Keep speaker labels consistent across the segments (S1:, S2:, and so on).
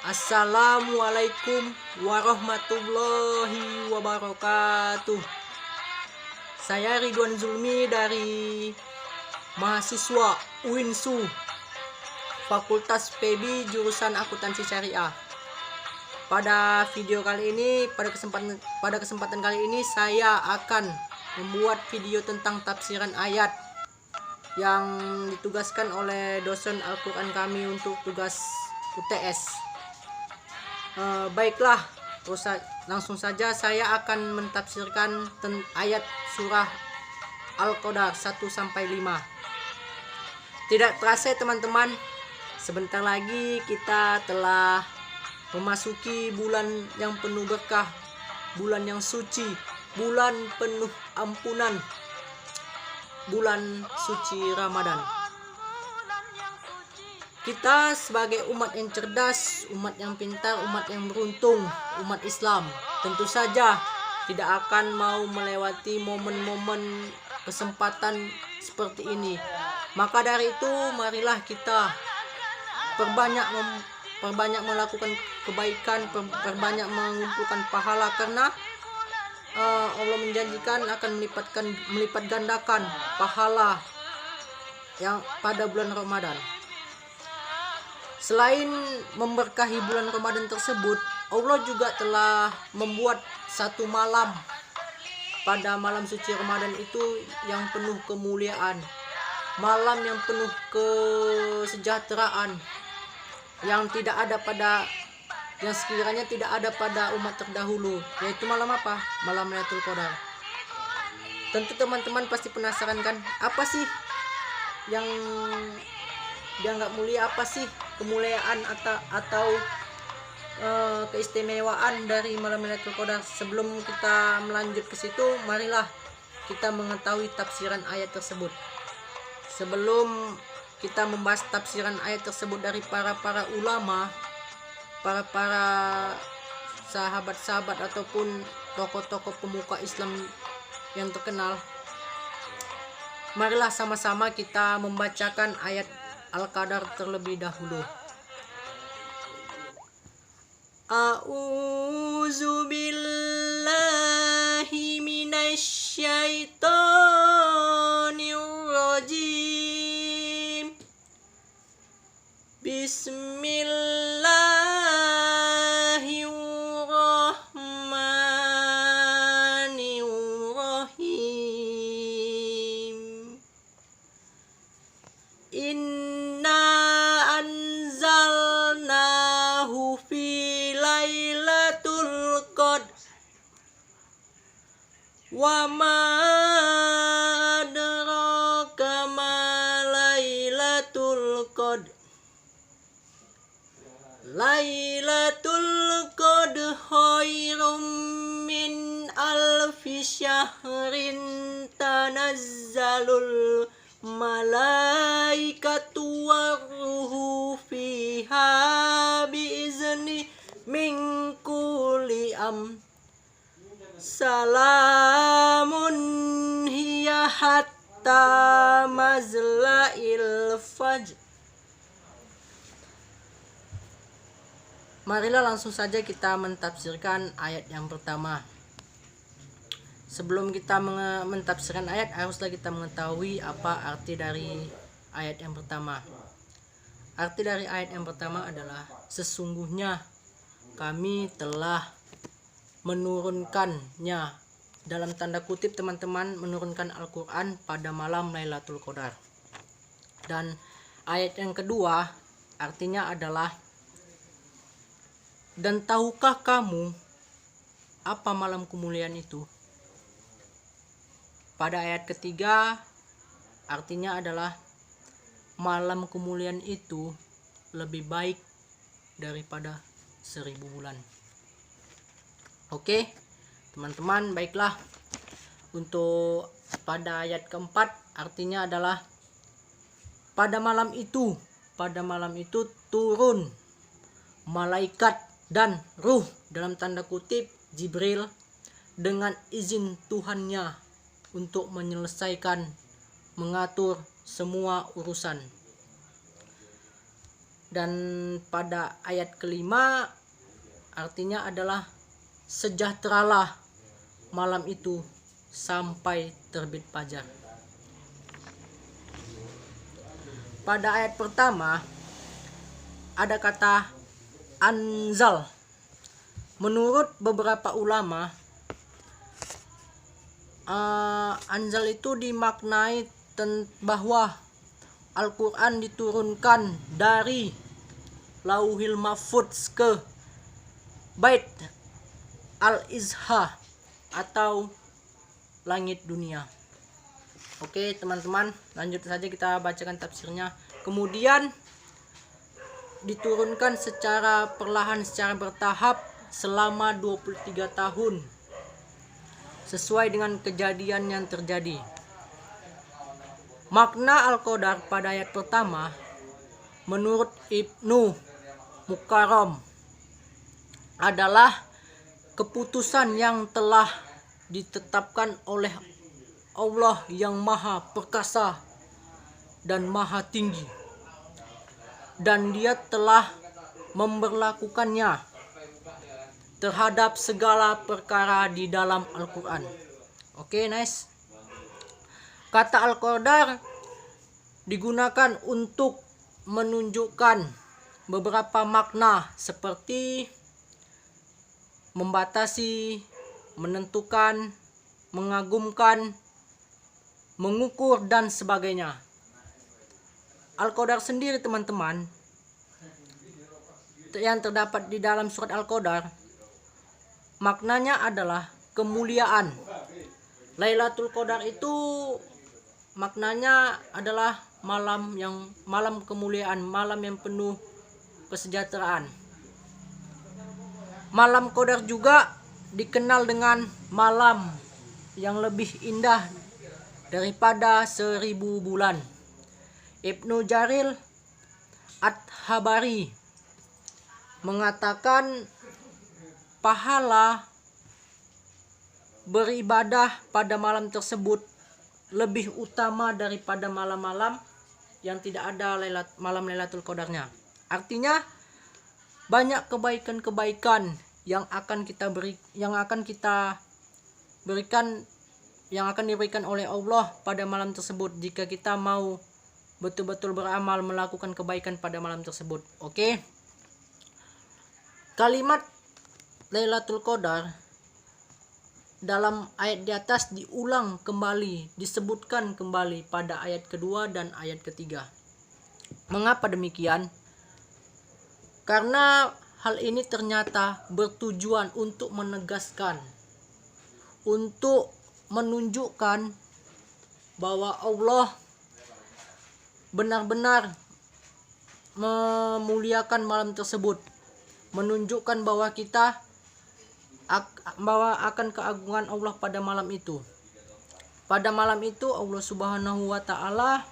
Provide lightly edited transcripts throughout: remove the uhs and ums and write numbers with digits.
S1: Assalamualaikum warahmatullahi wabarakatuh. Saya Ridwan Zulmi dari mahasiswa UINSU Fakultas PB jurusan Akuntansi Syariah. Pada kesempatan kali ini saya akan membuat video tentang tafsiran ayat yang ditugaskan oleh dosen Al-Quran kami untuk tugas UTS. Baiklah, langsung saja saya akan mentafsirkan ayat surah Al-Qadar 1-5. Tidak terasa teman-teman, sebentar lagi kita telah memasuki bulan yang penuh berkah, bulan yang suci, bulan penuh ampunan, bulan suci Ramadan. Kita sebagai umat yang cerdas, umat yang pintar, umat yang beruntung, umat Islam, tentu saja tidak akan mau melewati momen-momen kesempatan seperti ini. Maka dari itu marilah kita perbanyak melakukan kebaikan, perbanyak mengumpulkan pahala, karena Allah menjanjikan akan melipat gandakan pahala yang pada bulan Ramadan. Selain memberkahi bulan Ramadan tersebut, Allah juga telah membuat satu malam pada malam suci Ramadan itu yang penuh kemuliaan, malam yang penuh kesejahteraan, yang sekiranya tidak ada pada umat terdahulu, yaitu malam apa? Malam Lailatul Qadar. Tentu teman-teman pasti penasaran kan, apa sih yang dianggap mulia, apa sih kemuliaan atau keistimewaan dari malam Lailatul Qadar? Sebelum kita melanjut ke situ, marilah kita mengetahui tafsiran ayat tersebut. Sebelum kita membahas tafsiran ayat tersebut dari para ulama, para sahabat-sahabat ataupun tokoh-tokoh pemuka Islam yang terkenal, marilah sama-sama kita membacakan ayat Al-Qadar terlebih dahulu. A'udzu billahi minasy syaithanir rajim. Bismillahirrahmanirrahim. Inna anzalnahu fi lailatul qadr wa ma adraka ma lailatul qadr. Lailatul qadr khairum min alfi syahrin tanazzalul malaikatu warruhu fiha biizni min kulli salamun hiya hatta mazla'il fajr. Marilah langsung saja kita mentafsirkan ayat yang pertama. Sebelum kita mentafsirkan ayat, haruslah kita mengetahui apa arti dari ayat yang pertama. Arti dari ayat yang pertama adalah sesungguhnya kami telah menurunkannya, dalam tanda kutip teman-teman, menurunkan Al-Quran pada malam Lailatul Qadar. Dan ayat yang kedua artinya adalah, dan tahukah kamu apa malam kemuliaan itu? Pada ayat ketiga artinya adalah malam kemuliaan itu lebih baik daripada 1000 bulan. Oke teman-teman, baiklah. Untuk pada ayat keempat artinya adalah pada malam itu turun malaikat dan ruh, dalam tanda kutip Jibril, dengan izin Tuhannya untuk menyelesaikan, mengatur semua urusan. Dan pada ayat kelima artinya adalah sejahteralah malam itu sampai terbit fajar. Pada ayat pertama ada kata anzal. Menurut beberapa ulama, anzal itu dimaknai bahwa Al-Quran diturunkan dari Lauhil Mahfudz ke Bait Al-Izha atau langit dunia. Oke teman-teman, lanjut saja kita bacakan tafsirnya. Kemudian diturunkan secara perlahan, secara bertahap selama 23 tahun sesuai dengan kejadian yang terjadi. Makna Al-Qadar pada ayat pertama menurut Ibnu Mukarram adalah keputusan yang telah ditetapkan oleh Allah yang maha perkasa dan maha tinggi, dan dia telah memberlakukannya terhadap segala perkara di dalam Al-Quran. Oke, nice. Kata Al-Qadar digunakan untuk menunjukkan beberapa makna seperti membatasi, menentukan, mengagumkan, mengukur, dan sebagainya. Al-Qadar sendiri teman-teman yang terdapat di dalam surat Al-Qadar maknanya adalah kemuliaan. Lailatul Qadar itu maknanya adalah malam kemuliaan, malam yang penuh kesejahteraan. Malam Qadar juga dikenal dengan malam yang lebih indah daripada 1000 bulan. Ibnu Jarir At-Tabari mengatakan pahala beribadah pada malam tersebut lebih utama daripada malam-malam yang tidak ada malam Lailatul Qadarnya. Artinya banyak kebaikan-kebaikan yang akan diberikan oleh Allah pada malam tersebut jika kita mau betul-betul beramal melakukan kebaikan pada malam tersebut. Oke. Kalimat Lailatul Qadar dalam ayat di atas diulang kembali, disebutkan kembali pada ayat kedua dan ayat ketiga. Mengapa demikian? Karena hal ini ternyata bertujuan untuk menegaskan, untuk menunjukkan bahwa Allah benar-benar memuliakan malam tersebut, menunjukkan bahwa akan keagungan Allah pada malam itu. Pada malam itu Allah Subhanahu wa taala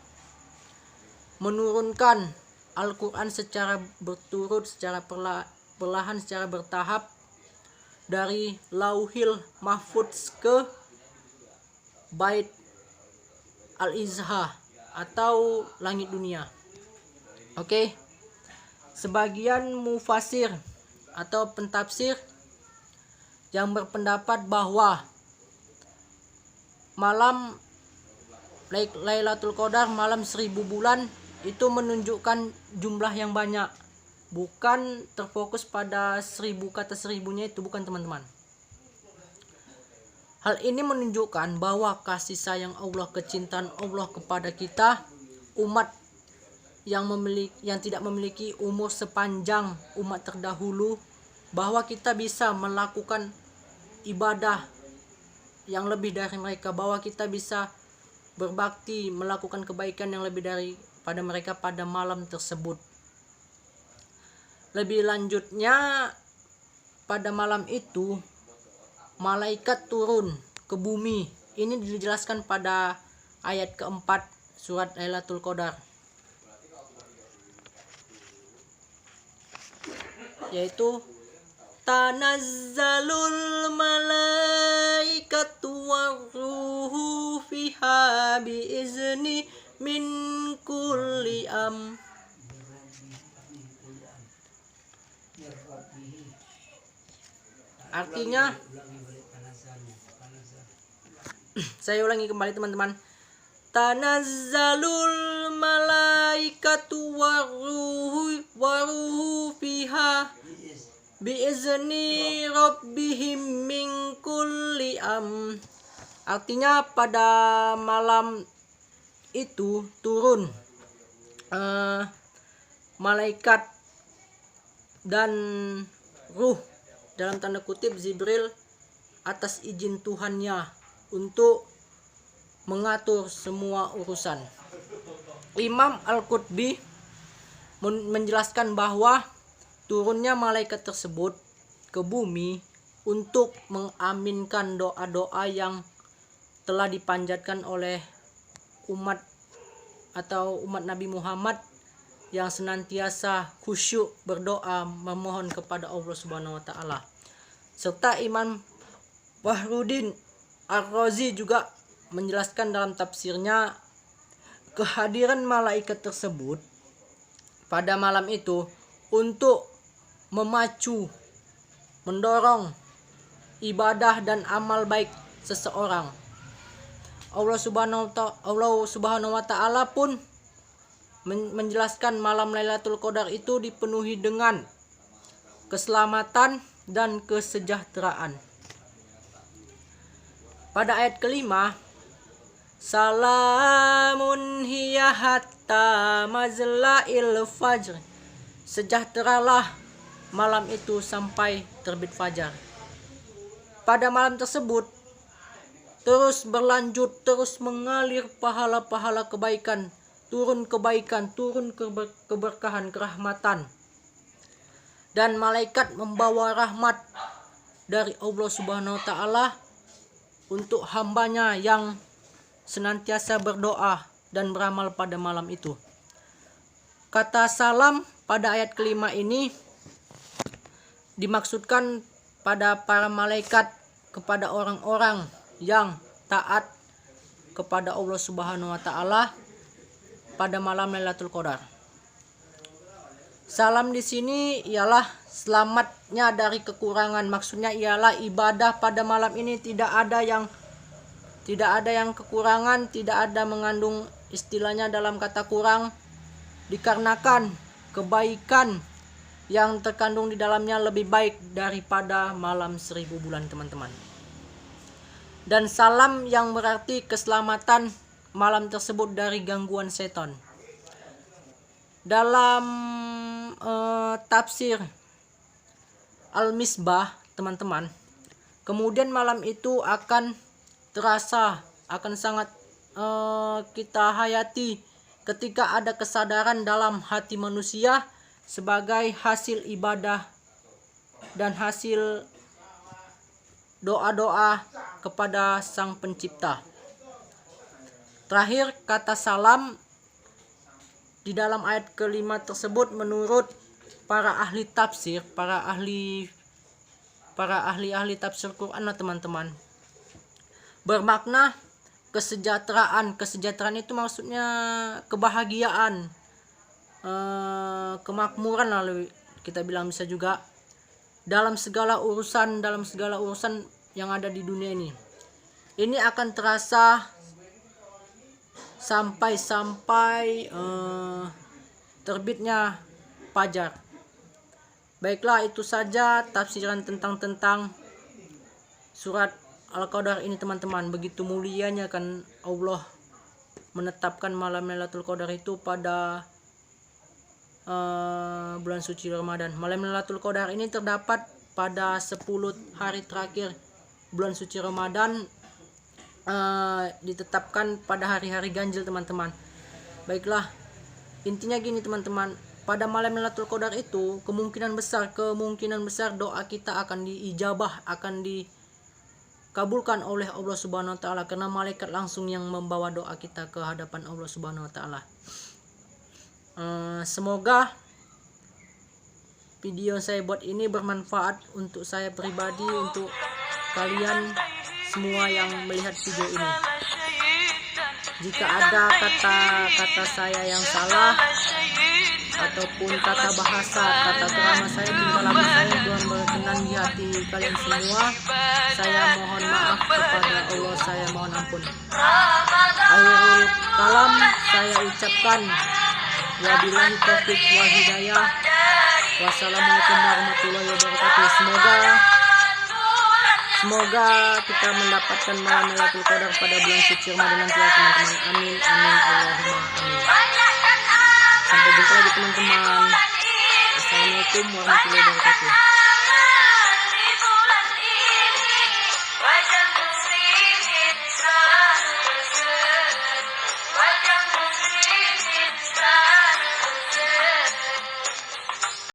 S1: menurunkan Al-Quran secara berturut, secara perlahan, secara bertahap dari Lauhil Mahfudz ke Bait Al-Izha atau langit dunia. Oke. Sebagian mufasir atau pentafsir yang berpendapat bahwa malam Lailatul Qadar, malam 1000 bulan itu menunjukkan jumlah yang banyak, bukan terfokus pada 1000 kata 1000-nya itu, bukan teman-teman. Hal ini menunjukkan bahwa kasih sayang Allah, kecintaan Allah kepada kita, umat yang tidak memiliki umur sepanjang umat terdahulu, bahwa kita bisa melakukan ibadah yang lebih dari mereka, bahwa kita bisa berbakti, melakukan kebaikan yang lebih daripada mereka pada malam tersebut. Lebih lanjutnya, pada malam itu malaikat turun ke bumi. Ini dijelaskan pada ayat keempat surat Lailatul Qadar, yaitu tanazzalul malaikatu waruhu fiha biizni min kulli Artinya, saya ulangi kembali teman-teman. Tanazzalul malaikatu waruhu fiha biizni rabbihim min kulli Artinya pada malam itu turun malaikat dan ruh, dalam tanda kutip Jibril, atas izin Tuhannya untuk mengatur semua urusan. Imam Al-Qurtubi menjelaskan bahwa turunnya malaikat tersebut ke bumi untuk mengaminkan doa-doa yang telah dipanjatkan oleh umat Nabi Muhammad yang senantiasa khusyuk berdoa memohon kepada Allah Subhanahu wa taala. Serta Imam Wahruddin Ar-Razi juga menjelaskan dalam tafsirnya, kehadiran malaikat tersebut pada malam itu untuk memacu, mendorong ibadah dan amal baik seseorang. Allah Subhanahu wa taala pun menjelaskan malam Lailatul Qadar itu dipenuhi dengan keselamatan dan kesejahteraan. Pada ayat kelima, salamun hiya hatta mazla'il fajr. Sejahteralah malam itu sampai terbit fajar. Pada malam tersebut terus berlanjut, terus mengalir pahala-pahala kebaikan, turun keberkahan, kerahmatan. Dan malaikat membawa rahmat dari Allah Subhanahu wa taala untuk hambanya yang senantiasa berdoa dan beramal pada malam itu. Kata salam pada ayat kelima ini dimaksudkan pada para malaikat kepada orang-orang yang taat kepada Allah Subhanahu wa taala pada malam Lailatul Qadar. Salam di sini ialah selamatnya dari kekurangan. Maksudnya ialah ibadah pada malam ini tidak ada yang kekurangan, tidak ada mengandung istilahnya dalam kata kurang, dikarenakan kebaikan yang terkandung di dalamnya lebih baik daripada malam 1000 bulan, teman-teman. Dan salam yang berarti keselamatan malam tersebut dari gangguan setan. Dalam tafsir Al-Misbah, teman-teman, kemudian malam itu akan terasa, akan sangat kita hayati ketika ada kesadaran dalam hati manusia sebagai hasil ibadah dan hasil doa-doa kepada Sang Pencipta. Terakhir, kata salam di dalam ayat kelima tersebut menurut para ahli tafsir, para ahli tafsir Quran, teman-teman, bermakna kesejahteraan. Kesejahteraan itu maksudnya kebahagiaan, kemakmuran, lalu kita bilang bisa juga dalam segala urusan yang ada di dunia ini. Ini akan terasa sampai terbitnya fajar. Baiklah, itu saja tafsiran tentang surat Al-Qadar ini, teman-teman. Begitu mulianya kan Allah menetapkan malam Lailatul Qadar itu pada bulan suci Ramadan. Malam Lailatul Qadar ini terdapat pada 10 hari terakhir bulan suci Ramadan, ditetapkan pada hari-hari ganjil, teman-teman. Baiklah, intinya gini, teman-teman, pada malam Lailatul Qadar itu kemungkinan besar doa kita akan diijabah, akan dikabulkan oleh Allah Subhanahu wa taala, karena malaikat langsung yang membawa doa kita ke hadapan Allah Subhanahu wa taala. Semoga video saya buat ini bermanfaat untuk saya pribadi, untuk kalian semua yang melihat video ini. Jika ada kata-kata saya yang salah, ataupun tata bahasa, tata krama saya, tingkah laku saya kurang berkenan di hati kalian semua, saya mohon maaf kepada Allah, saya mohon ampun. Akhirul kalam saya ucapkan wabillahi taufiq wal hidayah. Wassalamualaikum warahmatullahi wabarakatuh. Semoga kita mendapatkan malam Lailatul Qadar pada bulan suci Ramadan nanti ya teman-teman. Amin amin Allahumma amin. Sampai jumpa lagi teman-teman. Assalamualaikum warahmatullahi wabarakatuh.